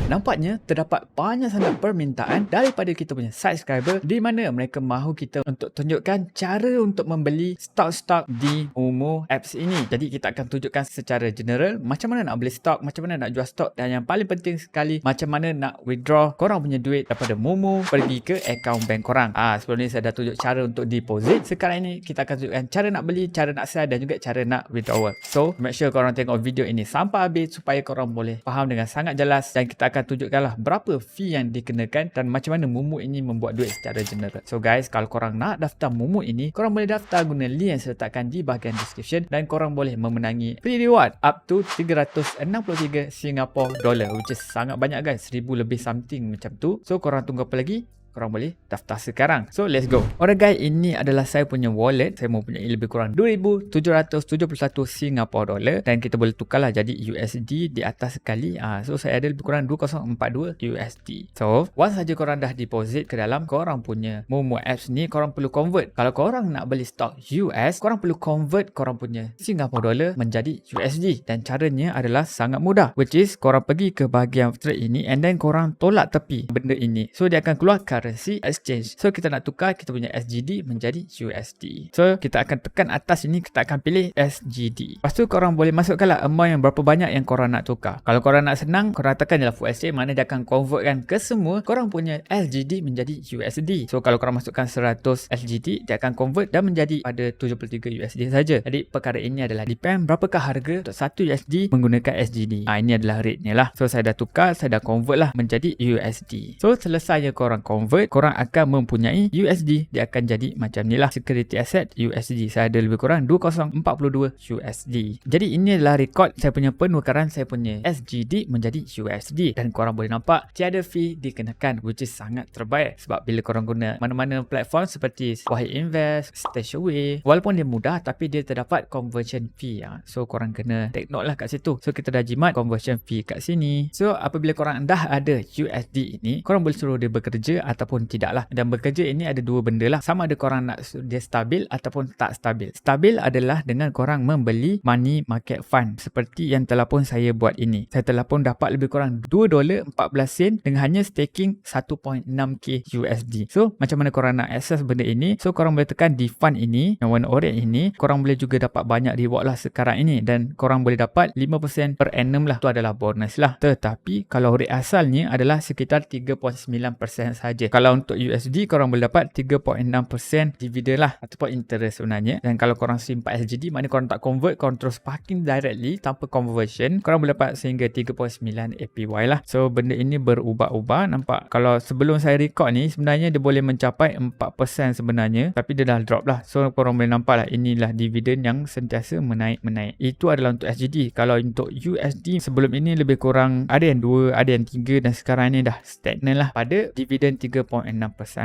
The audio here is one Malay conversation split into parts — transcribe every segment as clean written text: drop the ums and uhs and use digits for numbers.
Nampaknya terdapat banyak sangat permintaan daripada kita punya subscriber di mana mereka mahu kita untuk tunjukkan cara untuk membeli stok-stok di Momo apps ini. Jadi kita akan tunjukkan secara general macam mana nak beli stok, macam mana nak jual stok, dan yang paling penting sekali macam mana nak withdraw korang punya duit daripada Momo pergi ke akaun bank korang. Sebelum ni saya dah tunjuk cara untuk deposit. Sekarang ini kita akan tunjukkan cara nak beli, cara nak sell dan juga cara nak withdrawal. So make sure korang tengok video ini sampai habis supaya korang boleh faham dengan sangat jelas, dan kita akan tunjukkanlah berapa fee yang dikenakan dan macam mana Momo ini membuat duit secara general. So guys, kalau korang nak daftar Momo ini, korang boleh daftar guna link yang saya letakkan di bahagian description, dan korang boleh memenangi free reward up to 363 Singapore dollar, which is sangat banyak guys, 1000 lebih something macam tu. So korang tunggu apa lagi? Korang boleh daftar sekarang. So let's go. Alright guys, ini adalah saya punya wallet. Saya mempunyai lebih kurang 2,771 Singapore dollar, dan kita boleh tukarlah jadi USD di atas sekali. So saya ada lebih kurang 2042 USD. So once saja korang dah deposit ke dalam korang punya Momo apps ni, korang perlu convert. Kalau korang nak beli stok US, korang perlu convert korang punya Singapore dollar menjadi USD, dan caranya adalah sangat mudah, which is korang pergi ke bahagian trade ini and then korang tolak tepi benda ini. So dia akan keluar currency exchange. So kita nak tukar kita punya SGD menjadi USD. So kita akan tekan atas ini, kita akan pilih SGD. Lepas tu korang boleh masukkanlah amount yang berapa banyak yang korang nak tukar. Kalau korang nak senang, korang tekan je lah full exchange, mana dia akan convertkan ke semua korang punya SGD menjadi USD. So kalau korang masukkan 100 SGD, dia akan convert dan menjadi pada 73 USD saja. Jadi perkara ini adalah depend berapakah harga untuk 1 USD menggunakan SGD. Ini adalah rate ni lah. So saya dah tukar, saya dah convert lah menjadi USD. So selesai korang convert, korang akan mempunyai USD. Dia akan jadi macam ni lah, security asset USD. Saya ada lebih kurang 2042 USD. Jadi ini adalah rekod saya punya penukaran saya punya SGD menjadi USD, dan korang boleh nampak tiada fee dikenakan, which is sangat terbaik. Sebab bila korang guna mana-mana platform seperti Wahid Invest, Stashaway, walaupun dia mudah tapi dia terdapat conversion fee. So korang kena take note lah kat situ. So kita dah jimat conversion fee kat sini. So apabila korang dah ada USD ini, korang boleh suruh dia bekerja ataupun tidak lah. Dan bekerja ini ada dua benda lah, sama ada korang nak dia stabil ataupun tak stabil. Stabil adalah dengan korang membeli money market fund seperti yang telah pun saya buat ini. Saya telah pun dapat lebih kurang $2.14 dengan hanya staking 1.6k USD. So macam mana korang nak access benda ini? So korang boleh tekan di fund ini yang warna orange ini. Korang boleh juga dapat banyak reward lah sekarang ini, dan korang boleh dapat 5% per annum lah. Itu adalah bonus lah. Tetapi kalau rate asalnya adalah sekitar 3.9% saja. Kalau untuk USD korang boleh dapat 3.6% dividen lah, ataupun interest sebenarnya. Dan kalau korang simpan SGD, maknanya korang tak convert, korang terus parking directly tanpa conversion, korang boleh dapat sehingga 3.9 APY lah. So benda ini berubah-ubah. Nampak kalau sebelum saya record ni sebenarnya dia boleh mencapai 4% sebenarnya, tapi dia dah drop lah. So korang boleh nampak lah, inilah dividen yang sentiasa menaik-menaik. Itu adalah untuk SGD. Kalau untuk USD sebelum ini lebih kurang ada yang 2, ada yang 3, dan sekarang ni dah stagnan lah pada dividen 3.6%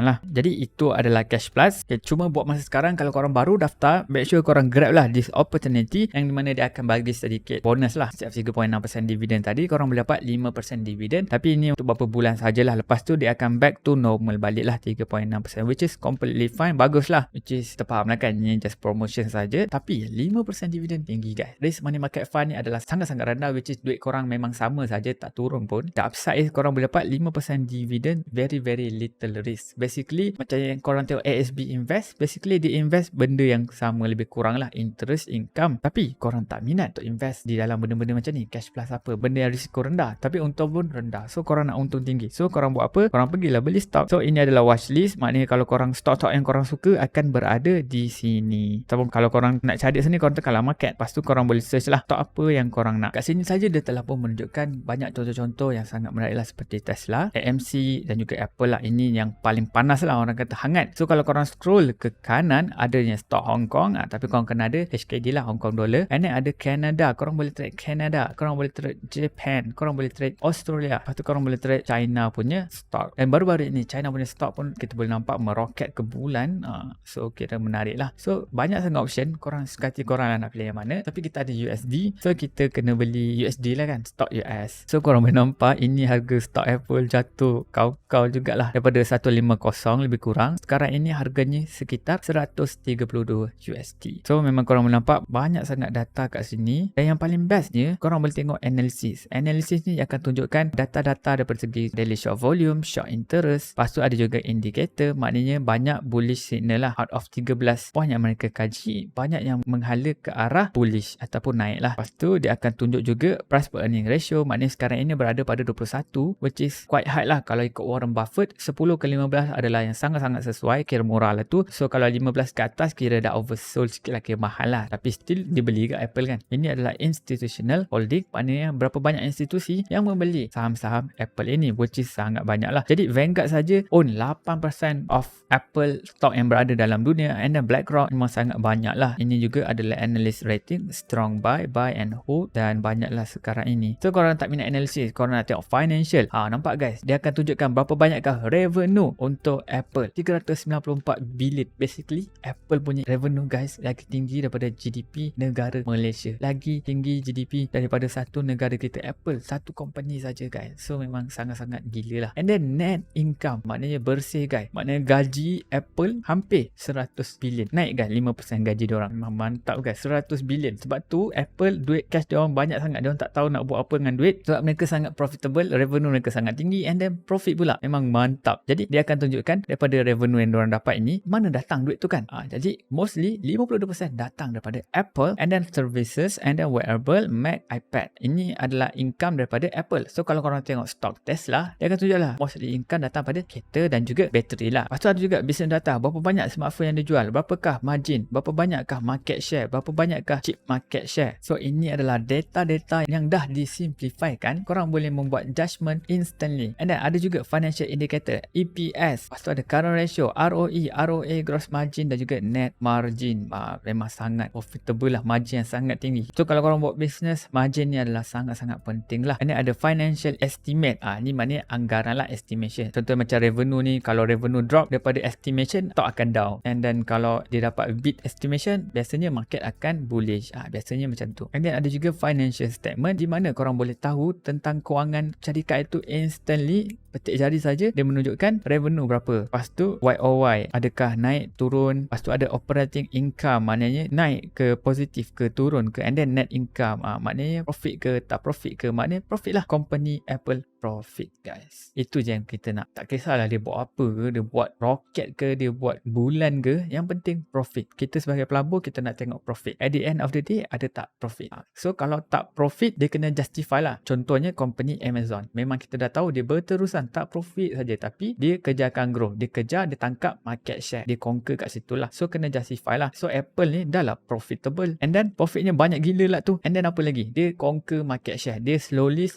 lah. Jadi itu adalah Cash Plus. Cuma buat masa sekarang, kalau korang baru daftar, make sure korang grab lah this opportunity, yang dimana dia akan bagi sedikit bonus lah. Setiap 3.6% dividen tadi, korang boleh dapat 5% dividen. Tapi ini untuk beberapa bulan sajalah. Lepas tu dia akan back to normal balik lah 3.6%, which is completely fine. Bagus lah. Which is kita faham lah kan, ini just promotion saja. Tapi 5% dividen tinggi guys. Risk money market fund ni adalah sangat-sangat rendah, which is duit korang memang sama saja, tak turun pun. The upside is korang boleh dapat 5% dividen, very little risk. Basically macam yang korang tengok ASB Invest, basically dia invest benda yang sama lebih kurang lah, interest income. Tapi korang tak minat untuk invest di dalam benda-benda macam ni, Cash Plus apa, benda yang risiko rendah tapi untung pun rendah. So korang nak untung tinggi, so korang buat apa? Korang pergilah beli stok. So ini adalah watchlist, maknanya kalau korang stok-stok yang korang suka akan berada di sini. Ataupun kalau korang nak cari sini, korang tekanlah market, lepas tu korang boleh search lah stok apa yang korang nak. Kat sini saja dia telah pun menunjukkan banyak contoh-contoh yang sangat menarik lah, seperti Tesla, AMC dan juga Apple lah. Ini yang paling panas lah, orang kata hangat. So kalau korang scroll ke kanan, adanya stok Hong Kong, tapi korang kena ada HKD lah, Hong Kong dollar. And then ada Canada, korang boleh trade Canada, korang boleh trade Japan, korang boleh trade Australia, lepas tu korang boleh trade China punya stok. Dan baru-baru ini China punya stok pun kita boleh nampak meroket ke bulan. So kira menarik lah. So banyak sangat option, korang suka hati korang lah nak pilih yang mana. Tapi kita ada USD, so kita kena beli USD lah kan, stok US. So korang boleh nampak ini harga stok Apple jatuh kau-kau jugalah, daripada daripada 150 lebih kurang. Sekarang ini harganya sekitar 132 USD. So memang korang boleh nampak banyak sangat data kat sini. Dan yang paling bestnya, korang boleh tengok analisis. Analisis ni akan tunjukkan data-data daripada segi daily short volume, short interest. Lepas tu ada juga indicator, maknanya banyak bullish signal lah. Out of 13 poin yang mereka kaji, banyak yang menghala ke arah bullish ataupun naik lah. Lepas tu dia akan tunjuk juga price per earning ratio, maknanya sekarang ini berada pada 21, which is quite high lah. Kalau ikut Warren Buffett, 10 ke 15 adalah yang sangat-sangat sesuai, kira murah lah tu. So kalau 15 ke atas kira dah oversold sikit lah, kira mahal lah. Tapi still dibeli ke Apple kan. Ini adalah institutional holding, maknanya berapa banyak institusi yang membeli saham-saham Apple ini, which is sangat banyak lah. Jadi Vanguard saja own 8% of Apple stock yang berada dalam dunia, and then BlackRock memang sangat banyak lah. Ini juga adalah analyst rating, strong buy and hold, dan banyak lah sekarang ini. So korang tak minat analisis, korang nak tengok financial, nampak guys, dia akan tunjukkan berapa banyakkah revenue untuk Apple. 394 billion. Basically Apple punya revenue guys lagi tinggi daripada GDP negara Malaysia, lagi tinggi GDP daripada satu negara kita, Apple, satu company saja guys. So memang sangat-sangat gila lah. And then net income, maknanya bersih guys, maknanya gaji Apple hampir 100 billion, naik guys 5% gaji diorang. Memang mantap guys, 100 billion. Sebab tu Apple duit cash diorang banyak sangat, diorang tak tahu nak buat apa dengan duit, sebab mereka sangat profitable, revenue mereka sangat tinggi, and then profit pula memang mantap. Jadi dia akan tunjukkan daripada revenue yang diorang dapat ini, mana datang duit tu kan. Jadi mostly 52% datang daripada Apple, and then services, and then wearable, Mac, iPad. Ini adalah income daripada Apple. So kalau korang tengok stok Tesla, dia akan tunjuk lah mostly income datang pada kereta dan juga bateri lah. Lepas tu ada juga business data, berapa banyak smartphone yang dijual, berapakah margin, berapa banyakkah market share, berapa banyakkah chip market share. So ini adalah data-data yang dah disimplifikan, korang boleh membuat judgement instantly. And then ada juga financial indicator, EPS, lepas tu ada current ratio, ROE, ROA, gross margin dan juga net margin. Memang sangat profitable lah, margin yang sangat tinggi. So kalau korang buat business, margin ni adalah sangat-sangat penting lah. Ini ada financial estimate, ni maknanya anggaran lah, estimation. Contoh macam revenue ni, kalau revenue drop daripada estimation, stock akan down. And then kalau dia dapat beat estimation, biasanya market akan bullish. Biasanya macam tu. And then ada juga financial statement, di mana korang boleh tahu tentang kewangan syarikat itu instantly. Petik jari saja, dia menunjukkan revenue berapa. Lepas tu YOY, adakah naik, turun. Lepas tu ada operating income, maknanya naik ke, positif ke, turun ke. And then net income, maknanya profit ke, tak profit ke, maknanya profit lah. Company Apple profit guys. Itu je yang kita nak. Tak kisahlah dia buat apa ke, dia buat roket ke, dia buat bulan ke, yang penting profit. Kita sebagai pelabur, kita nak tengok profit. At the end of the day, ada tak profit. So kalau tak profit, dia kena justify lah. Contohnya company Amazon, memang kita dah tahu dia berterusan tak profit saja, tapi dia kejarkan growth, dia kejar, dia tangkap market share, dia conquer kat situ lah. So kena justify lah. So Apple ni dah lah profitable, and then profitnya banyak gila lah tu. And then apa lagi, dia conquer market share, dia slowly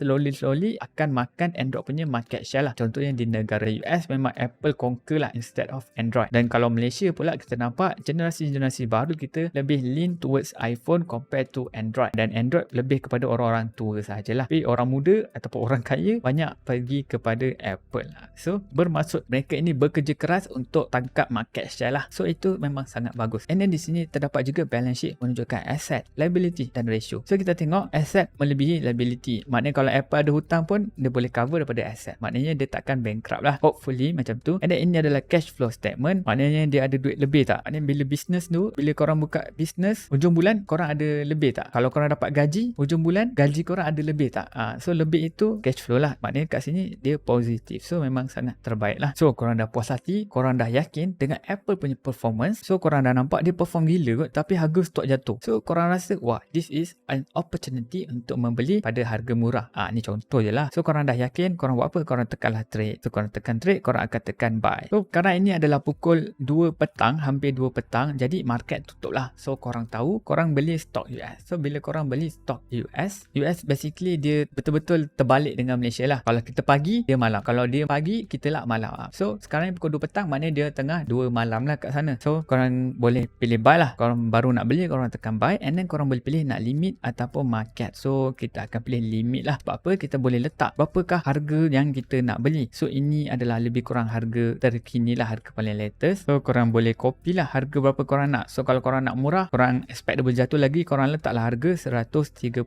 akan makan Android punya market share lah. Contohnya di negara US, memang Apple conquer lah instead of Android. Dan kalau Malaysia pula, kita nampak generasi baru kita lebih lean towards iPhone compared to Android, dan Android lebih kepada orang-orang tua sajalah. Tapi orang muda ataupun orang kaya banyak pergi kepada Apple lah. So bermaksud mereka ini bekerja keras untuk tangkap market share lah. So itu memang sangat bagus. And then di sini terdapat juga balance sheet menunjukkan asset, liability dan ratio. So kita tengok asset melebihi liability, maknanya kalau Apple ada hutang pun dia boleh cover daripada asset, maknanya dia takkan bankrupt lah, hopefully macam tu. And then ini adalah cash flow statement, maknanya dia ada duit lebih tak. Maknanya bila business tu, bila korang buka business, hujung bulan korang ada lebih tak. Kalau korang dapat gaji hujung bulan, gaji korang ada lebih tak. So lebih itu cash flow lah, maknanya kat sini dia positif. So memang sangat terbaik lah. So korang dah puas hati, korang dah yakin dengan Apple punya performance. So korang dah nampak dia perform gila kot, tapi harga stok jatuh. So korang rasa, wah, this is an opportunity untuk membeli pada harga murah. Ni contoh je lah. So korang dah yakin, korang buat apa? Korang tekanlah trade. So korang tekan trade, korang akan tekan buy. So karena ini adalah pukul 2 petang, hampir 2 petang, jadi market tutup lah. So korang tahu, korang beli stok US. So bila korang beli stok US basically dia betul-betul terbalik dengan Malaysia lah. Kalau kita pagi, dia malam. Kalau dia pagi, kita lah malam. So sekarang ni pukul 2 petang, maknanya dia tengah 2 malam lah kat sana. So korang boleh pilih buy lah. Korang baru nak beli, korang tekan buy, and then korang boleh pilih nak limit ataupun market. So kita akan pilih limit lah. Sebab apa? Kita boleh letak berapa berapakah harga yang kita nak beli. So ini adalah lebih kurang harga terkini lah, harga paling latest. So korang boleh copy lah harga berapa korang nak. So kalau korang nak murah, korang expect double jatuh lagi, korang letaklah harga 130.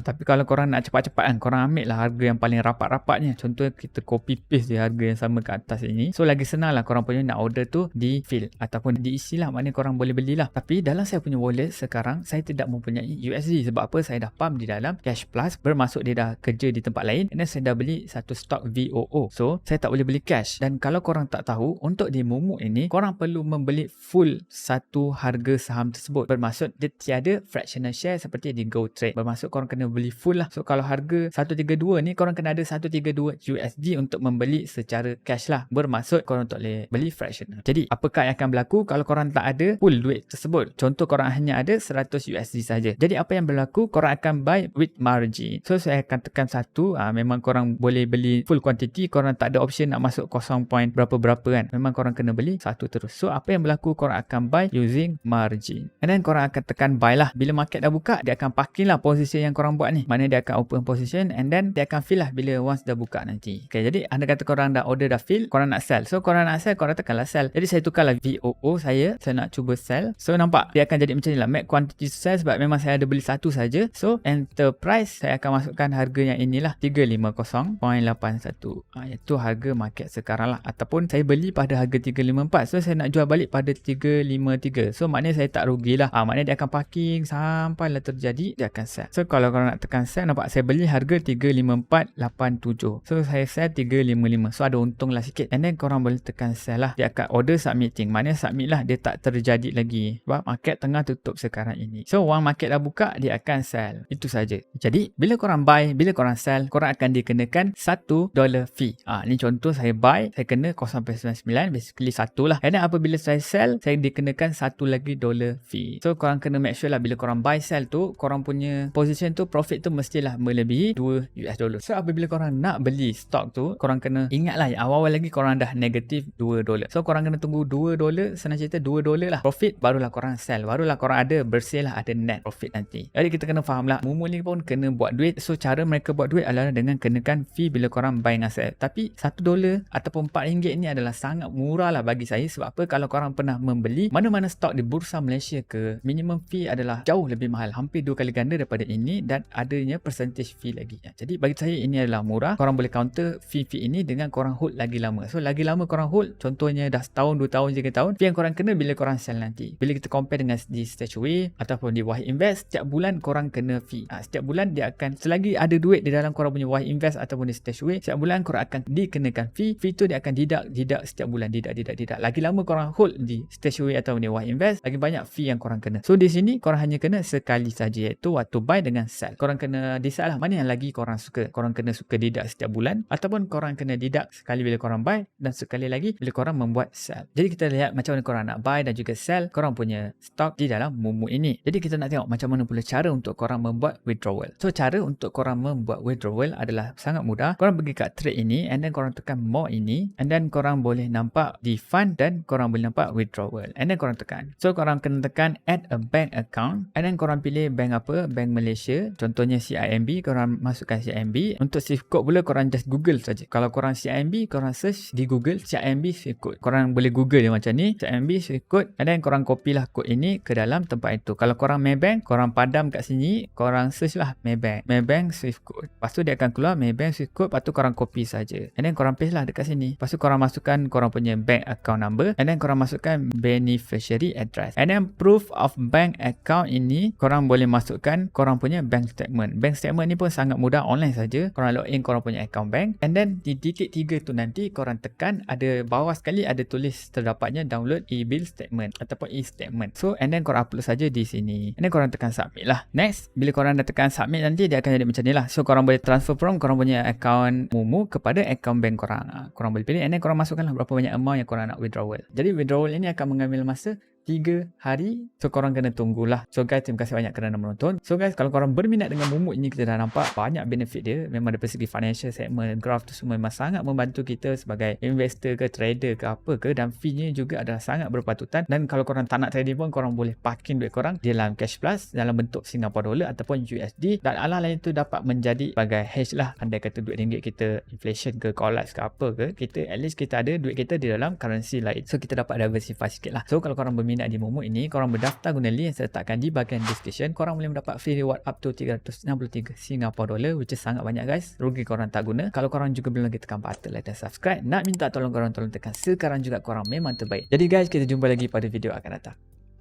Tapi kalau korang nak cepat-cepat kan, korang ambil lah harga yang paling rapat-rapatnya. Contoh kita copy paste di harga yang sama kat atas ini. So lagi senang lah korang punya nak order tu di fill ataupun diisi lah, maknanya korang boleh belilah. Tapi dalam saya punya wallet sekarang saya tidak mempunyai USD. Sebab apa? Saya dah pump di dalam Cash Plus, bermaksud dia dah kerja di tempat lain, dan saya dah beli satu stok VOO. So saya tak boleh beli cash. Dan kalau korang tak tahu, untuk di Momo ini korang perlu membeli full satu harga saham tersebut. Bermaksud dia tiada fractional share seperti di GoTrade. Bermaksud korang kena beli full lah. So kalau harga 132 ni, korang kena ada 132 USD untuk membeli secara cash lah. Bermaksud korang tak boleh beli fractional. Jadi apakah yang akan berlaku kalau korang tak ada full duit tersebut? Contoh korang hanya ada 100 USD saja. Jadi apa yang berlaku? Korang akan buy with margin. So saya akan tekan satu. Memang korang boleh beli full quantity. Korang tak ada option nak masuk 0 point berapa-berapa kan. Memang korang kena beli satu terus. So apa yang berlaku? Korang akan buy using margin. And then korang akan tekan buy lah. Bila market dah buka, dia akan parking lah posisi yang korang buat ni. Mana dia akan open position, and then dia akan fill lah bila once dah buka nanti. Okay, jadi anda kata korang dah order dah fill, korang nak sell. So korang nak sell, korang tekanlah sell. Jadi saya tukarlah VOO saya nak cuba sell. So nampak dia akan jadi macam ni lah. Make quantity sell sebab memang saya ada beli satu saja. So enter price, saya akan masukkan harga yang inilah 350.81. Itu harga market sekarang lah. Ataupun saya beli pada harga 354. So saya nak jual balik pada 353. So maknanya saya tak rugilah. Maknanya dia akan parking sampailah terjadi, dia akan sell. So kalau korang nak tekan sell, nampak saya beli harga 354.87. So saya sell 355. So ada untung lah sikit. And then korang boleh tekan sell lah. Dia akan order submitting. Maknanya submit lah, dia tak terjadi lagi. Sebab market tengah tutup sekarang ini. So one market dah buka, dia akan sell. Itu saja. Jadi bila korang buy, bila korang sell, korang akan dikenakan $1 fee. Ni contoh saya buy, saya kena 0.99, basically satu lah. And then apabila saya sell, saya dikenakan satu lagi dollar fee. So korang kena make sure lah bila korang buy sell tu, korang punya position tu, profit tu mestilah melebihi $2. So apabila korang nak beli stock tu, korang kena ingat lah awal-awal lagi korang dah negatif $2. So korang kena tunggu $2, senang cerita $2 lah profit, barulah korang sell, barulah korang ada bersih lah, ada net profit nanti. Jadi kita kena faham lah, Momo ni pun kena buat duit. So cara mereka buat duit adalah dengan kenakan fee bila korang buy dengan sell. Tapi $1 ataupun RM4 ni adalah sangat murah lah bagi saya. Sebab apa? Kalau korang pernah membeli mana-mana stok di Bursa Malaysia ke, minimum fee adalah jauh lebih mahal, hampir 2 kali ganda daripada ini, dan adanya percentage fee lagi. Jadi bagi saya ini adalah murah. Korang boleh counter fee ini dengan korang hold lagi lama. So lagi lama korang hold, contohnya dah setahun, 2 tahun, 3 tahun, fee yang korang kena bila korang sell nanti. Bila kita compare dengan di Stashaway ataupun di Wahid Invest, setiap bulan korang kena fee. Setiap bulan dia akan, selagi ada duit di dalam korang punya Wahid Invest ataupun di Stashaway, setiap bulan korang akan dikenakan fee. Fee tu dia akan didak setiap bulan, didak. Lagi lama korang hold di Stashaway ataupun di Wahid Invest, lagi banyak fee yang korang kena. So di sini korang hanya kena sekali saja, iaitu waktu buy dengan sell. Korang kena decide lah mana yang lagi korang suka. Korang kena suka didak setiap bulan, ataupun korang kena didak sekali bila korang buy, dan sekali lagi bila korang membuat sell. Jadi kita lihat macam mana korang nak buy dan juga sell korang punya stock di dalam Momo ini. Jadi kita nak tengok macam mana pula cara untuk korang membuat withdrawal. So cara untuk korang membuat withdrawal adalah sangat mudah. Korang pergi kat trade ini, and then korang tekan more ini, and then korang boleh nampak di fund, dan korang boleh nampak withdrawal, and then korang tekan. So korang kena tekan add a bank account, and then korang pilih bank apa, bank Malaysia, contohnya CIMB, korang masukkan CIMB. Untuk Swift code pula korang just Google saja. Kalau korang CIMB, korang search di Google CIMB Swift code. Korang boleh Google dia macam ni, CIMB Swift code, and then korang copy lah kod ini ke dalam tempat itu. Kalau korang Maybank, korang padam kat sini, korang search lah Maybank Swift code. Lepas tu dia akan keluar Maybank Swift code, lepas tu korang copy saja, and then korang paste lah dekat sini. Lepas tu korang masukkan korang punya bank account number, and then korang masukkan beneficiary address, and then proof of bank account ini korang boleh masukkan korang punya bank statement. Bank statement ni pun sangat mudah, online saja. Korang login korang punya account bank, and then di titik 3 tu nanti korang tekan, ada bawah sekali ada tulis terdapatnya download e-bill statement ataupun e-statement. So and then korang upload saja di sini, and then korang tekan submit lah. Next, bila korang dah tekan submit nanti dia akan jadi macam ni lah. So korang boleh transfer from korang punya account Momo kepada account bank korang. Korang boleh pilih, and then korang masukkan lah berapa banyak amount yang korang nak withdrawal. Jadi withdrawal ini akan mengambil masa 3 hari. So korang kena tunggulah. So guys, terima kasih banyak kerana menonton. So guys, kalau korang berminat dengan Momo ini, kita dah nampak banyak benefit dia. Memang dari segi financial segment, graph tu semua memang sangat membantu kita sebagai investor ke trader ke apa ke, dan fee-nya juga adalah sangat berpatutan. Dan kalau korang tak nak trading pun, korang boleh parking duit korang di dalam Cash Plus dalam bentuk Singapore dollar ataupun USD, dan lain itu dapat menjadi sebagai hedge lah. Andai kata duit ringgit kita inflation ke collapse ke apa ke, kita at least kita ada duit kita di dalam currency lain. So kita dapat diversify sikit lah. So kalau korang berminat di Momo ini, korang berdaftar guna link yang saya letakkan di bahagian description. Korang boleh mendapat free reward up to 363 Singapore dollar, which is sangat banyak guys. Rugi korang tak guna. Kalau korang juga belum lagi tekan button like dan subscribe, nak minta tolong korang, tolong tekan sekarang juga. Korang memang terbaik. Jadi guys, kita jumpa lagi pada video akan datang.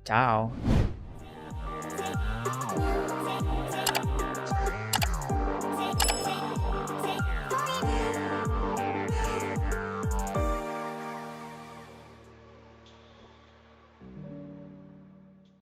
Ciao.